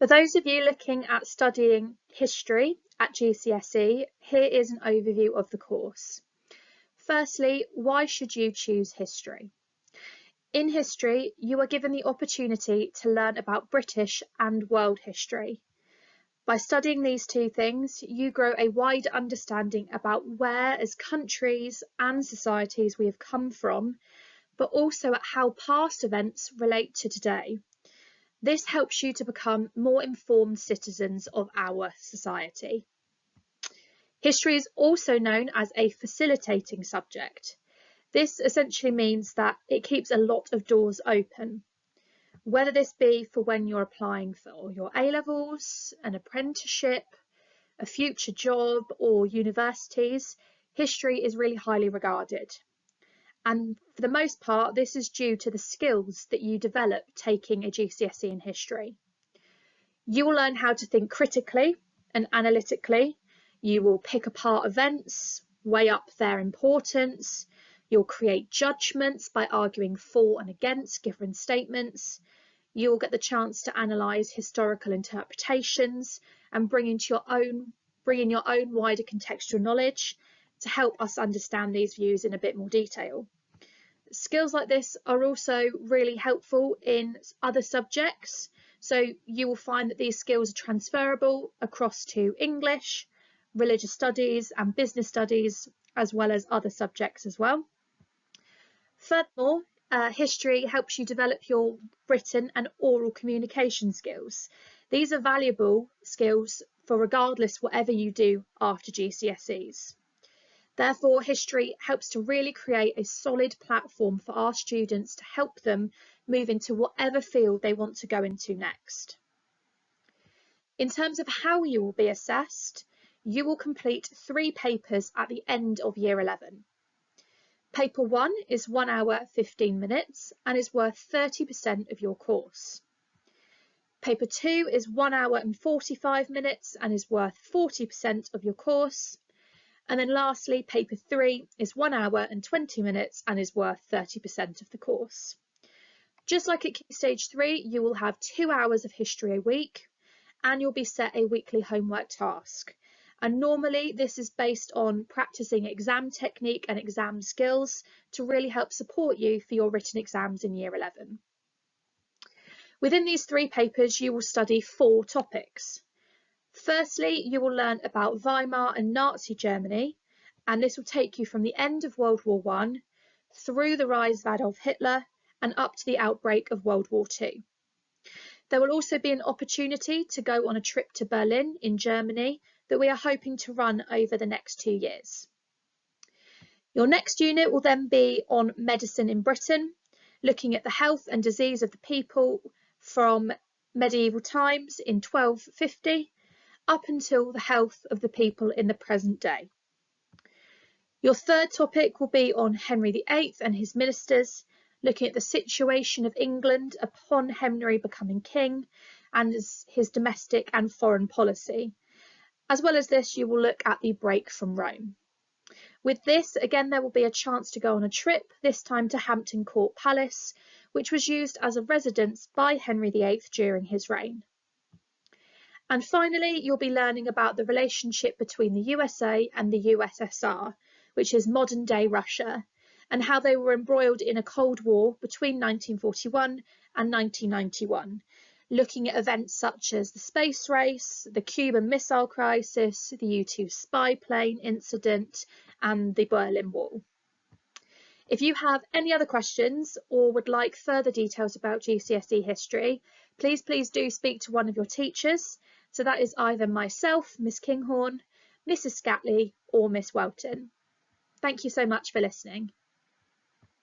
For those of you looking at studying history at GCSE, here is an overview of the course. Firstly, why should you choose history? In history, you are given the opportunity to learn about British and world history. By studying these two things, you grow a wide understanding about where as countries and societies we have come from, but also at how past events relate to today. This helps you to become more informed citizens of our society. History is also known as a facilitating subject. This essentially means that it keeps a lot of doors open, whether this be for when you're applying for your A-levels, an apprenticeship, a future job, or universities. History is really highly regarded. And for the most part, this is due to the skills that you develop taking a GCSE in history. You will learn how to think critically and analytically. You will pick apart events, weigh up their importance. You'll create judgments by arguing for and against given statements. You'll get the chance to analyse historical interpretations and bring in your own wider contextual knowledge to help us understand these views in a bit more detail. Skills like this are also really helpful in other subjects, so you will find that these skills are transferable across to English, religious studies and business studies, as well as other subjects as well. Furthermore, history helps you develop your written and oral communication skills. These are valuable skills for regardless whatever you do after GCSEs. Therefore, history helps to really create a solid platform for our students to help them move into whatever field they want to go into next. In terms of how you will be assessed, you will complete 3 papers at the end of Year 11. Paper 1 is 1 hour 15 minutes and is worth 30% of your course. Paper 2 is 1 hour and 45 minutes and is worth 40% of your course. And then lastly, paper 3 is 1 hour and 20 minutes and is worth 30% of the course. Just like at Key Stage 3, you will have 2 hours of history a week and you'll be set a weekly homework task. And normally this is based on practicing exam technique and exam skills to really help support you for your written exams in Year 11. Within these 3 papers, you will study 4 topics. Firstly, you will learn about Weimar and Nazi Germany, and this will take you from the end of World War I through the rise of Adolf Hitler and up to the outbreak of World War II. There will also be an opportunity to go on a trip to Berlin in Germany that we are hoping to run over the next 2 years. Your next unit will then be on medicine in Britain, looking at the health and disease of the people from medieval times in 1250 up until the health of the people in the present day. Your third topic will be on Henry VIII and his ministers, looking at the situation of England upon Henry becoming king and his domestic and foreign policy. As well as this, you will look at the break from Rome. With this, again, there will be a chance to go on a trip, this time to Hampton Court Palace, which was used as a residence by Henry VIII during his reign. And finally, you'll be learning about the relationship between the USA and the USSR, which is modern-day Russia, and how they were embroiled in a Cold War between 1941 and 1991, looking at events such as the space race, the Cuban Missile Crisis, the U-2 spy plane incident, and the Berlin Wall. If you have any other questions or would like further details about GCSE history, please do speak to one of your teachers. So that is either myself, Miss Kinghorn, Mrs. Scatley, or Miss Welton. Thank you so much for listening.